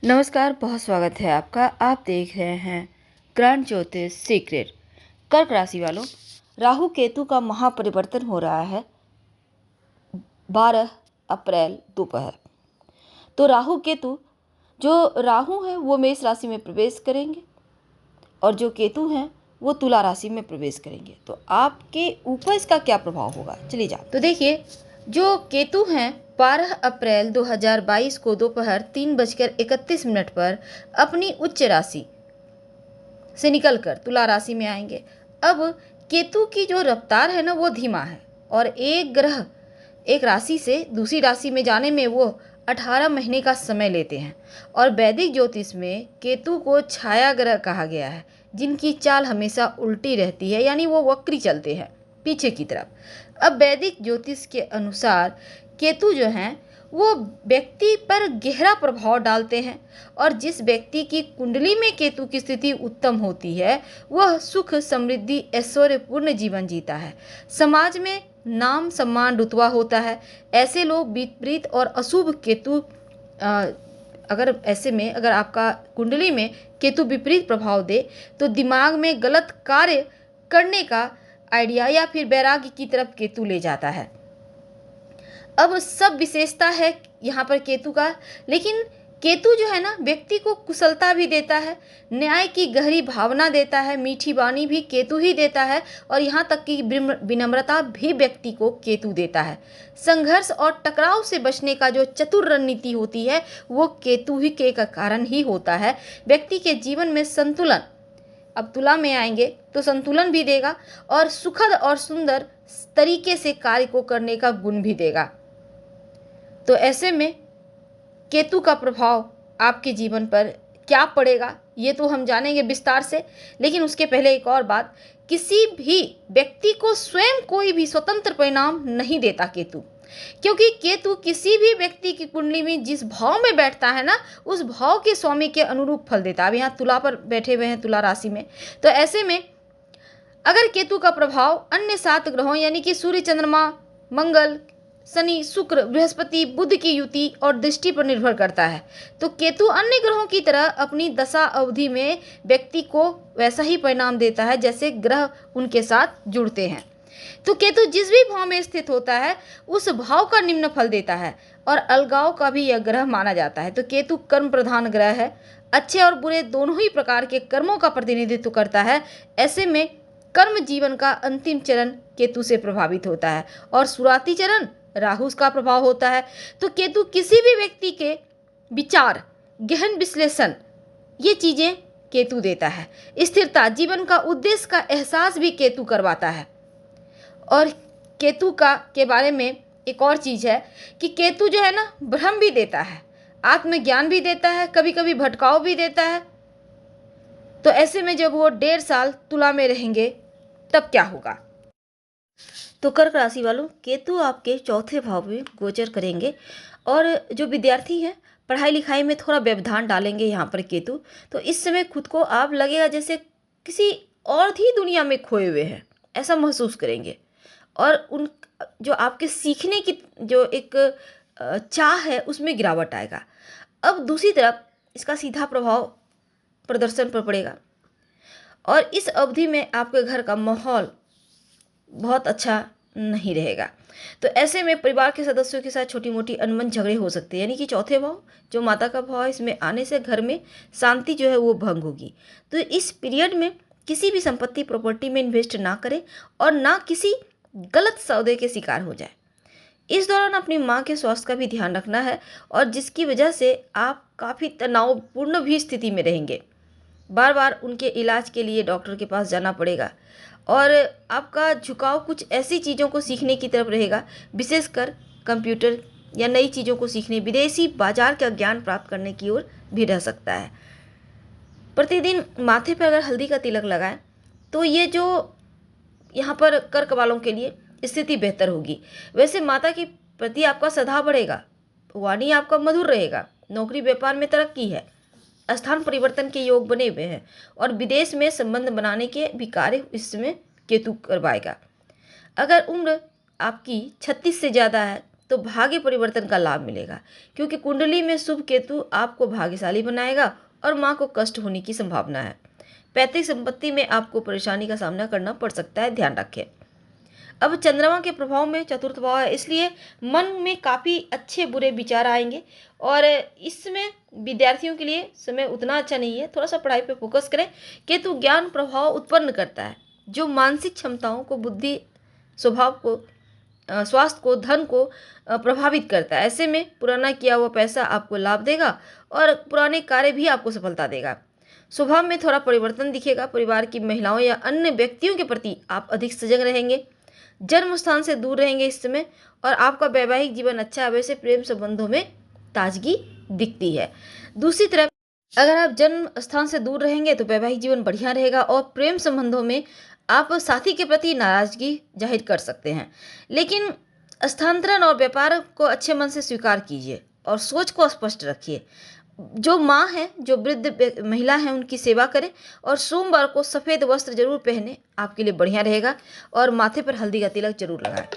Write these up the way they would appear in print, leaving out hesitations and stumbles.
नमस्कार, बहुत स्वागत है आपका। आप देख रहे हैं ग्रहण ज्योतिष सीक्रेट। कर्क राशि वालों, राहु केतु का महापरिवर्तन हो रहा है 12 अप्रैल दोपहर। तो राहु केतु, जो राहु है वो मेष राशि में प्रवेश करेंगे और जो केतु हैं वो तुला राशि में प्रवेश करेंगे। तो आपके ऊपर इसका क्या प्रभाव होगा, चलिए जान। तो देखिए, जो केतु हैं 12 अप्रैल 2022 को दोपहर 3:31 पर अपनी उच्च राशि से निकलकर तुला राशि में आएंगे। अब केतु की जो रफ्तार है ना वो धीमा है और एक ग्रह एक राशि से दूसरी राशि में जाने में वो 18 महीने का समय लेते हैं। और वैदिक ज्योतिष में केतु को छाया ग्रह कहा गया है, जिनकी चाल हमेशा उल्टी रहती है, यानी वो वक्री चलते हैं पीछे की तरफ। अब वैदिक ज्योतिष के अनुसार केतु जो हैं वो व्यक्ति पर गहरा प्रभाव डालते हैं और जिस व्यक्ति की कुंडली में केतु की स्थिति उत्तम होती है वह सुख, समृद्धि, ऐश्वर्यपूर्ण जीवन जीता है। समाज में नाम, सम्मान, रुतबा होता है। ऐसे लोग विपरीत और अशुभ केतु अगर आपका कुंडली में केतु विपरीत प्रभाव दे तो दिमाग में गलत कार्य करने का आइडिया या फिर वैराग्य की तरफ केतु ले जाता है। अब सब विशेषता है यहाँ पर केतु का, लेकिन केतु जो है ना व्यक्ति को कुशलता भी देता है, न्याय की गहरी भावना देता है, मीठी वाणी भी केतु ही देता है और यहाँ तक कि विनम्रता भी व्यक्ति को केतु देता है। संघर्ष और टकराव से बचने का जो चतुर रणनीति होती है वो केतु ही के कारण ही होता है। व्यक्ति के जीवन में संतुलन, अब तुला में आएंगे तो संतुलन भी देगा और सुखद और सुंदर तरीके से कार्य को करने का गुण भी देगा। तो ऐसे में केतु का प्रभाव आपके जीवन पर क्या पड़ेगा ये तो हम जानेंगे विस्तार से, लेकिन उसके पहले एक और बात, किसी भी व्यक्ति को स्वयं कोई भी स्वतंत्र परिणाम नहीं देता केतु, क्योंकि केतु किसी भी व्यक्ति की कुंडली में जिस भाव में बैठता है ना उस भाव के स्वामी के अनुरूप फल देता है। अब यहाँ तुला पर बैठे हुए हैं, तुला राशि में, तो ऐसे में अगर केतु का प्रभाव अन्य 7 ग्रहों यानी कि सूर्य, चंद्रमा, मंगल, शनि, शुक्र, बृहस्पति, बुध की युति और दृष्टि पर निर्भर करता है तो केतु अन्य ग्रहों की तरह अपनी दशा अवधि में व्यक्ति को वैसा ही परिणाम देता है जैसे ग्रह उनके साथ जुड़ते हैं। तो केतु जिस भी भाव में स्थित होता है उस भाव का निम्न फल देता है और अलगाव का भी यह ग्रह माना जाता है। तो केतु कर्म प्रधान ग्रह है, अच्छे और बुरे दोनों ही प्रकार के कर्मों का प्रतिनिधित्व करता है। ऐसे में कर्म जीवन का अंतिम चरण केतु से प्रभावित होता है और शुरुआती चरण राहु का प्रभाव होता है। तो केतु किसी भी व्यक्ति के विचार, गहन विश्लेषण, ये चीजें केतु देता है। स्थिरता, जीवन का उद्देश्य का एहसास भी केतु करवाता है। और केतु के बारे में एक और चीज है कि केतु जो है ना भ्रम भी देता है, आत्मज्ञान भी देता है, कभी कभी भटकाव भी देता है। तो ऐसे में जब वो 1.5 साल तुला में रहेंगे तब क्या होगा। तो कर्क राशि वालों, केतु आपके चौथे भाव में गोचर करेंगे और जो विद्यार्थी हैं पढ़ाई लिखाई में थोड़ा व्यवधान डालेंगे यहाँ पर केतु, तो इस समय खुद को आप लगेगा जैसे किसी और ही दुनिया में खोए हुए हैं, ऐसा महसूस करेंगे। और उन जो आपके सीखने की जो एक चाह है उसमें गिरावट आएगा। अब दूसरी तरफ इसका सीधा प्रभाव प्रदर्शन पर पड़ेगा और इस अवधि में आपके घर का माहौल बहुत अच्छा नहीं रहेगा। तो ऐसे में परिवार के सदस्यों के साथ छोटी मोटी अनबन झगड़े हो सकते हैं, यानी कि चौथे भाव जो माता का भाव है इसमें आने से घर में शांति जो है वो भंग होगी। तो इस पीरियड में किसी भी संपत्ति प्रॉपर्टी में इन्वेस्ट ना करें और ना किसी गलत सौदे के शिकार हो जाए। इस दौरान अपनी माँ के स्वास्थ्य का भी ध्यान रखना है और जिसकी वजह से आप काफ़ी तनावपूर्ण भी स्थिति में रहेंगे, बार बार उनके इलाज के लिए डॉक्टर के पास जाना पड़ेगा और आपका झुकाव कुछ ऐसी चीज़ों को सीखने की तरफ रहेगा, विशेषकर कंप्यूटर या नई चीज़ों को सीखने, विदेशी बाजार का ज्ञान प्राप्त करने की ओर भी रह सकता है। प्रतिदिन माथे पर अगर हल्दी का तिलक लगाएं तो ये जो यहाँ पर कर्क वालों के लिए स्थिति बेहतर होगी। वैसे माता के प्रति आपका श्रद्धा बढ़ेगा, वाणी आपका मधुर रहेगा, नौकरी व्यापार में तरक्की है, स्थान परिवर्तन के योग बने हुए हैं और विदेश में संबंध बनाने के भी कार्य इसमें केतु करवाएगा। अगर उम्र आपकी 36 से ज़्यादा है तो भाग्य परिवर्तन का लाभ मिलेगा, क्योंकि कुंडली में शुभ केतु आपको भाग्यशाली बनाएगा और माँ को कष्ट होने की संभावना है। पैतृक संपत्ति में आपको परेशानी का सामना करना पड़ सकता है, ध्यान रखें। अब चंद्रमा के प्रभाव में चतुर्थ भाव है, इसलिए मन में काफ़ी अच्छे बुरे विचार आएंगे और इसमें विद्यार्थियों के लिए समय उतना अच्छा नहीं है, थोड़ा सा पढ़ाई पे फोकस करें। केतु ज्ञान प्रभाव उत्पन्न करता है जो मानसिक क्षमताओं को, बुद्धि, स्वभाव को, स्वास्थ्य को, धन को प्रभावित करता है। ऐसे में पुराना किया हुआ पैसा आपको लाभ देगा और पुराने कार्य भी आपको सफलता देगा। स्वभाव में थोड़ा परिवर्तन दिखेगा। परिवार की महिलाओं या अन्य व्यक्तियों के प्रति आप अधिक सजग रहेंगे। जन्म स्थान से दूर रहेंगे इस समय और आपका वैवाहिक जीवन अच्छा है। वैसे प्रेम संबंधों में ताजगी दिखती है। दूसरी तरफ अगर आप जन्म स्थान से दूर रहेंगे तो वैवाहिक जीवन बढ़िया रहेगा और प्रेम संबंधों में आप साथी के प्रति नाराजगी जाहिर कर सकते हैं। लेकिन स्थानांतरण और व्यापार को अच्छे मन से स्वीकार कीजिए और सोच को स्पष्ट रखिए। जो माँ है, जो वृद्ध महिला है, उनकी सेवा करें और सोमवार को सफ़ेद वस्त्र जरूर पहने, आपके लिए बढ़िया रहेगा। और माथे पर हल्दी का तिलक जरूर लगाएं।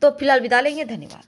तो फिलहाल विदा लेंगे, धन्यवाद।